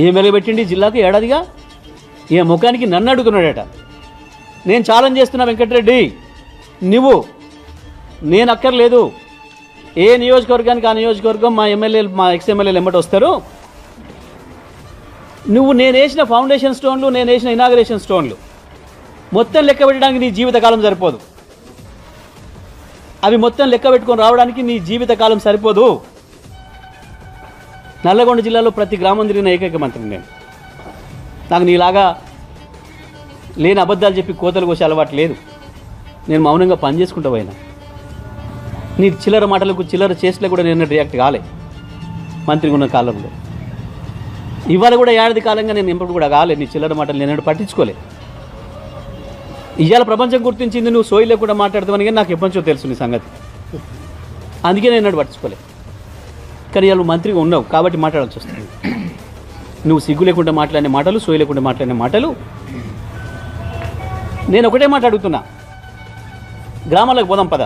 ఏం వెలుగుబెట్టిండి జిల్లాకు ఏడాదిగా? ఏ ముఖానికి నన్ను అడుగుతున్నాడట. నేను ఛాలెంజ్ చేస్తున్నా వెంకటరెడ్డి, నువ్వు నేను అక్కర్లేదు, ఏ నియోజకవర్గానికి ఆ నియోజకవర్గం మా ఎమ్మెల్యేలు మా ఎక్స్ఎమ్మెల్యేలు ఎమ్మటి వస్తారు. నువ్వు నేను వేసిన ఫౌండేషన్ స్టోన్లు, నేను వేసిన ఇనాగరేషన్ స్టోన్లు మొత్తం లెక్క పెట్టడానికి నీ జీవితకాలం సరిపోదు. అవి మొత్తం లెక్క పెట్టుకొని రావడానికి నీ జీవితకాలం సరిపోదు. నల్లగొండ జిల్లాలో ప్రతి గ్రామం తిరిగిన ఏకైక మంత్రి నేను. నాకు నీలాగా లేని అబద్ధాలు చెప్పి కోతలు కోసే అలవాటు లేదు. నేను మౌనంగా పనిచేసుకుంటూ పోయినా. నీ చిల్లర మాటలకు చిల్లర చేసినా కూడా నేను రియాక్ట్ కాలే మంత్రిగా ఉన్న కాలంలో. ఇవాళ కూడా ఏడాది కాలంగా నేను ఎప్పుడు కూడా కాలే. నీ చిల్లర మాటలు నేను పట్టించుకోలే. ఇవాళ ప్రపంచం గుర్తించింది నువ్వు సోయి లేకుండా మాట్లాడతావని, కానీ నాకు ఎప్పటి నుంచో తెలుసు నీ సంగతి. అందుకే నేను ఎన్నడూ పట్టించుకోలే. కానీ ఇవాళ నువ్వు మంత్రిగా ఉన్నావు కాబట్టి మాట్లాడాల్సి వస్తుంది. నువ్వు సిగ్గు లేకుండా మాట్లాడిన మాటలు, సోయి లేకుండా మాట్లాడిన మాటలు. నేను ఒకటే మాట అడుగుతున్నా, గ్రామాలకు పోదాం పద.